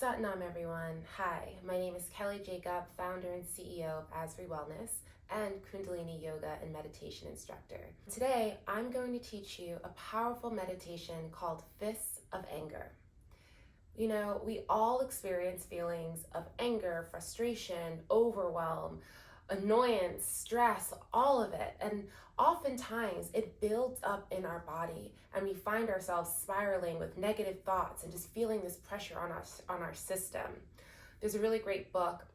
Satnam everyone. Hi, my name is Kelle Jacob, founder and CEO of ASRI Wellness and Kundalini Yoga and Meditation instructor. Today, I'm going to teach you a powerful meditation called Fists of Anger. You know, we all experience feelings of anger, frustration, overwhelm, annoyance, stress, all of it. And oftentimes it builds up in our body and we find ourselves spiraling with negative thoughts and just feeling this pressure on our system. There's a really great book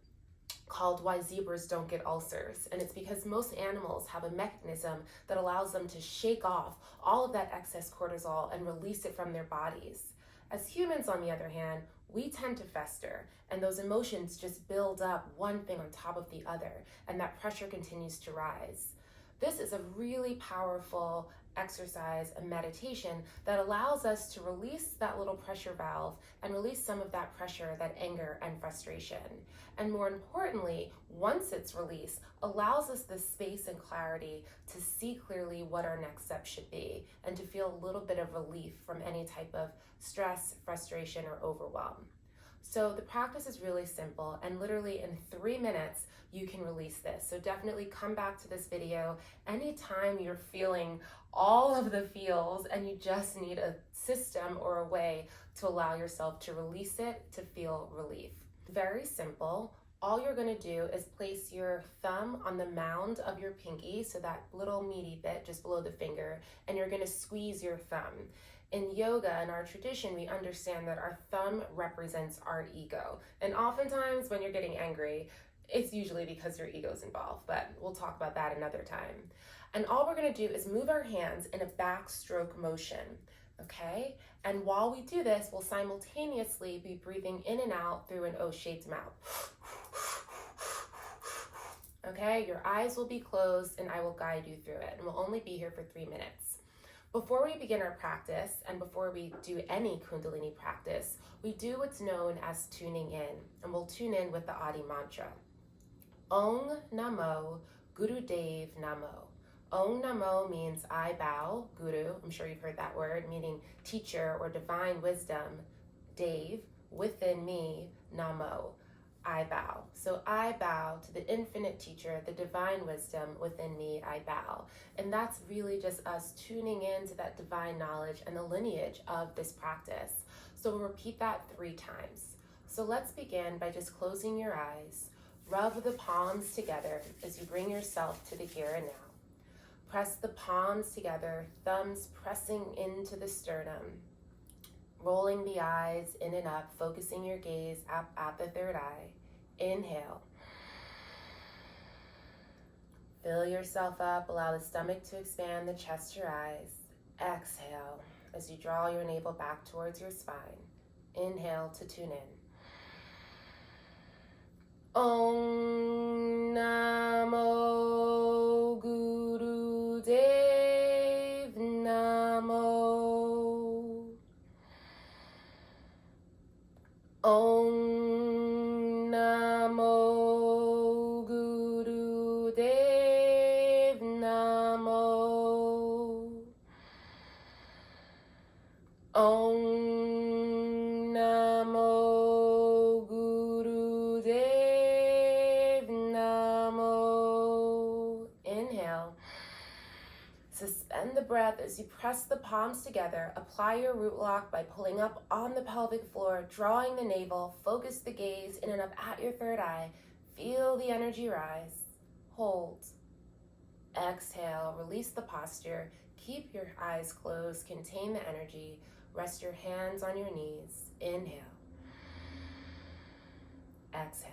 called Why Zebras Don't Get Ulcers, and it's because most animals have a mechanism that allows them to shake off all of that excess cortisol and release it from their bodies. As humans, on the other hand, we tend to fester, and those emotions just build up one thing on top of the other, and that pressure continues to rise. This is a really powerful exercise, a meditation that allows us to release that little pressure valve and release some of that pressure, that anger and frustration. And more importantly, once it's released, allows us the space and clarity to see clearly what our next step should be and to feel a little bit of relief from any type of stress, frustration, or overwhelm. So the practice is really simple, and literally in 3 minutes, you can release this. So definitely come back to this video anytime you're feeling all of the feels and you just need a system or a way to allow yourself to release it, to feel relief. Very simple. All you're going to do is place your thumb on the mound of your pinky, so that little meaty bit just below the finger, and you're going to squeeze your thumb. In yoga, in our tradition, we understand that our thumb represents our ego. And oftentimes when you're getting angry, it's usually because your ego's involved, but we'll talk about that another time. And all we're going to do is move our hands in a backstroke motion, okay? And while we do this, we'll simultaneously be breathing in and out through an O-shaped mouth. Okay, your eyes will be closed and I will guide you through it, and we'll only be here for 3 minutes. Before we begin our practice, and before we do any Kundalini practice, we do what's known as tuning in, and we'll tune in with the Adi mantra. Om Namo Gurudev Namo. Om Namo means I bow, Guru, I'm sure you've heard that word, meaning teacher or divine wisdom. Dev, within me, Namo, I bow. So I bow to the infinite teacher, the divine wisdom within me, I bow. And that's really just us tuning into that divine knowledge and the lineage of this practice. So we'll repeat that 3 times. So let's begin by just closing your eyes. Rub the palms together as you bring yourself to the here and now. Press the palms together, thumbs pressing into the sternum. Rolling the eyes in and up, focusing your gaze up at the third eye. Inhale. Fill yourself up, allow the stomach to expand, the chest to rise. Exhale as you draw your navel back towards your spine. Inhale to tune in. Om Namo Gurudev Namo. Om Namo Gurudev Namo. Om Namo Gurudev Namo. Inhale. Suspend the breath as you press the palms together. Apply your root lock by pulling up on the pelvic floor, drawing the navel, focus the gaze in and up at your third eye. Feel the energy rise. Hold. Exhale, release the posture. Keep your eyes closed, contain the energy. Rest your hands on your knees. Inhale. Exhale.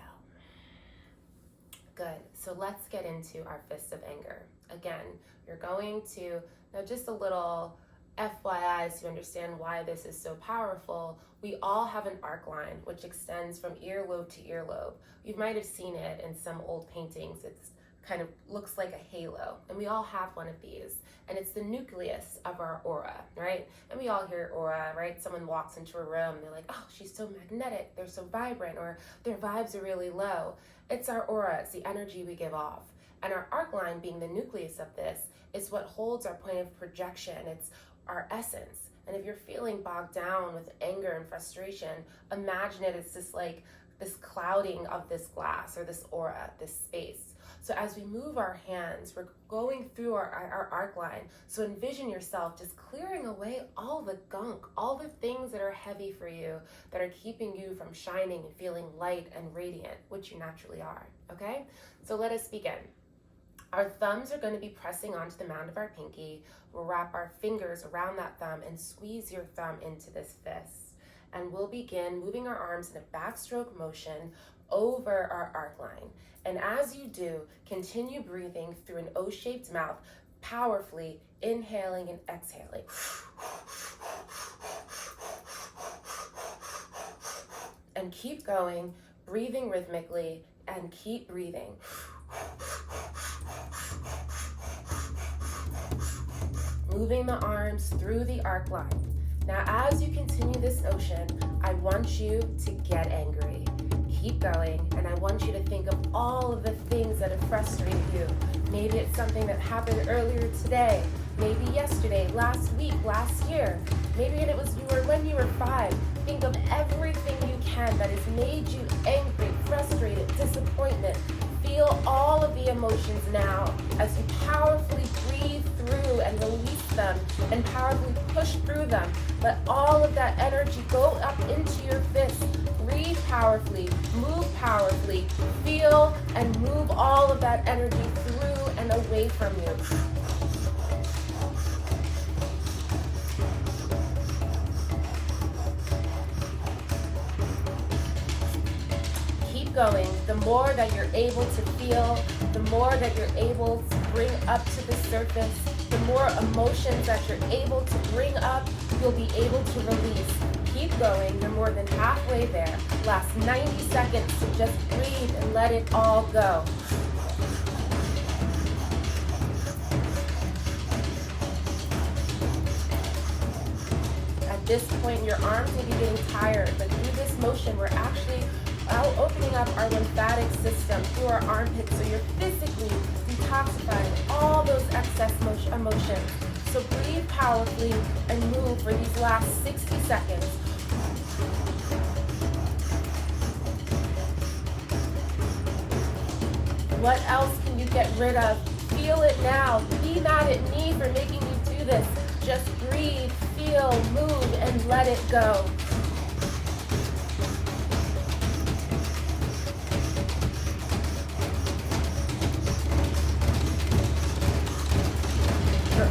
Good. So let's get into our fists of anger. Again, you're going to, now just a little FYI so you understand why this is so powerful. We all have an Arcline, which extends from earlobe to earlobe. You might have seen it in some old paintings. It's kind of looks like a halo, and we all have one of these, and it's the nucleus of our aura, right? And we all hear aura, right? Someone walks into a room, they're like, oh, she's so magnetic, they're so vibrant, or their vibes are really low. It's our aura, it's the energy we give off. And our Arcline, being the nucleus of this, is what holds our point of projection. It's our essence. And if you're feeling bogged down with anger and frustration, imagine it as just like this clouding of this glass or this aura, this space. So as we move our hands, we're going through our arc line. So envision yourself just clearing away all the gunk, all the things that are heavy for you, that are keeping you from shining and feeling light and radiant, which you naturally are, okay? So let us begin. Our thumbs are going to be pressing onto the mound of our pinky. We'll wrap our fingers around that thumb and squeeze your thumb into this fist. And we'll begin moving our arms in a backstroke motion over our arc line. And as you do, continue breathing through an O-shaped mouth, powerfully inhaling and exhaling. And keep going, breathing rhythmically, and keep breathing. Moving the arms through the arc line. Now, as you continue this motion, I want you to get angry. Keep going, and I want you to think of all of the things that have frustrated you. Maybe it's something that happened earlier today, maybe yesterday, last week, last year. Maybe it was when you were 5. Think of everything you can that has made you angry, frustrated, disappointment. Feel all of the emotions now as you powerfully breathe through and release them and powerfully push through them. Let all of that energy go up into your fist. Breathe powerfully, move powerfully, feel and move all of that energy through and away from you. Going, the more that you're able to feel, the more that you're able to bring up to the surface, the more emotions that you're able to bring up, you'll be able to release. Keep going, you're more than halfway there. Last 90 seconds to just breathe and let it all go. At this point, your arms may be getting tired, but through this motion, we're actually opening up our lymphatic system through our armpits, so you're physically detoxifying all those excess emotions. So breathe powerfully and move for these last 60 seconds. What else can you get rid of? Feel it now. Be mad at me for making you do this. Just breathe, feel, move, and let it go.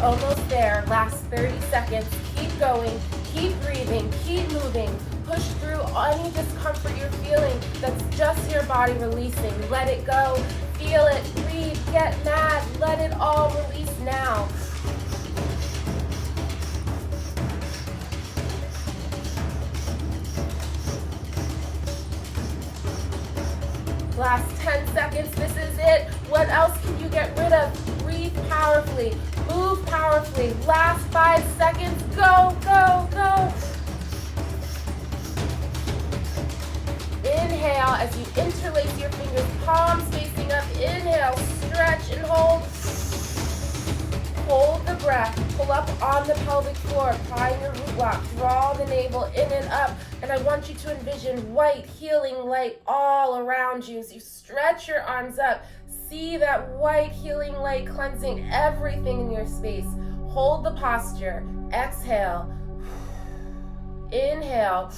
Almost there. Last 30 seconds. Keep going. Keep breathing. Keep moving. Push through any discomfort you're feeling. That's just your body releasing. Let it go. Feel it. Breathe. Get mad. Let it all release now. Last 10 seconds. This is it. What else can you get rid of? Breathe powerfully. Move powerfully. Last 5 seconds. Go, go, go. Inhale as you interlace your fingers, palms facing up. Inhale, stretch and hold. Hold the breath. Pull up on the pelvic floor. Apply your root lock. Draw the navel in and up. And I want you to envision white healing light all around you as you stretch your arms up. See that white healing light cleansing everything in your space. Hold the posture. Exhale. Inhale.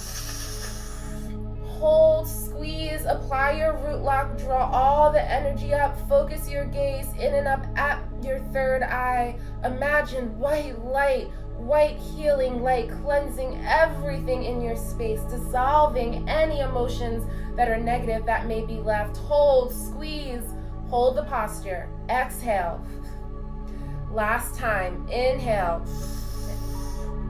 Hold, squeeze, apply your root lock, draw all the energy up, focus your gaze in and up at your third eye. Imagine white light, white healing light cleansing everything in your space, dissolving any emotions that are negative that may be left. Hold, squeeze. Hold the posture. Exhale. Last time. Inhale.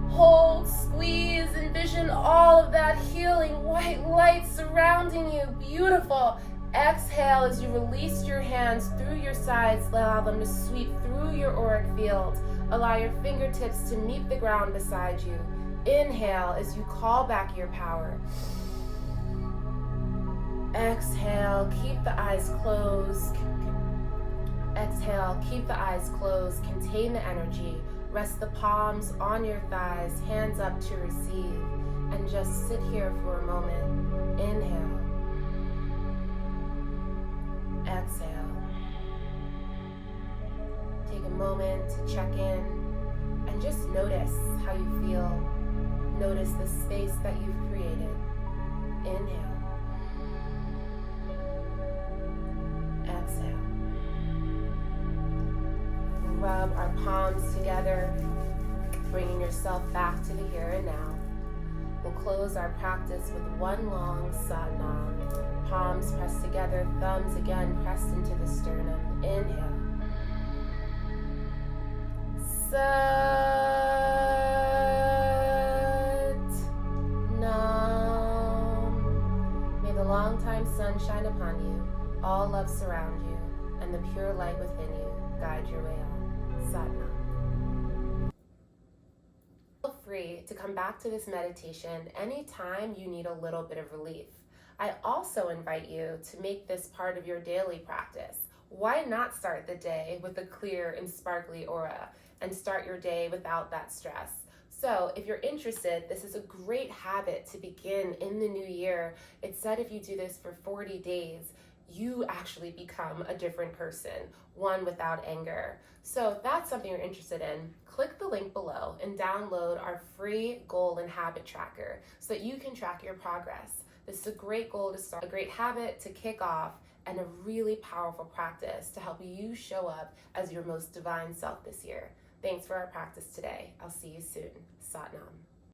Hold, squeeze, envision all of that healing white light surrounding you. Beautiful. Exhale as you release your hands through your sides. Allow them to sweep through your auric field. Allow your fingertips to meet the ground beside you. Inhale as you call back your power. Exhale, keep the eyes closed. Exhale, keep the eyes closed. Contain the energy. Rest the palms on your thighs, hands up to receive, and just sit here for a moment. Inhale. Exhale. Take a moment to check in and just notice how you feel. Notice the space that you've created. Inhale. Exhale. Rub our palms together, bringing yourself back to the here and now. We'll close our practice with one long Sat Nam. Palms pressed together, thumbs again pressed into the sternum. Inhale. Sat Nam. May the long-time sun shine upon you, all love surround you, and the pure light within you guide your way on. Sat Nam. Feel free to come back to this meditation anytime you need a little bit of relief. I also invite you to make this part of your daily practice. Why not start the day with a clear and sparkly aura and start your day without that stress? So if you're interested, this is a great habit to begin in the new year. It said if you do this for 40 days, you actually become a different person, one without anger. So if that's something you're interested in, click the link below and download our free goal and habit tracker so that you can track your progress. This is a great goal to start, a great habit to kick off, and a really powerful practice to help you show up as your most divine self this year. Thanks for our practice today. I'll see you soon. Sat Nam.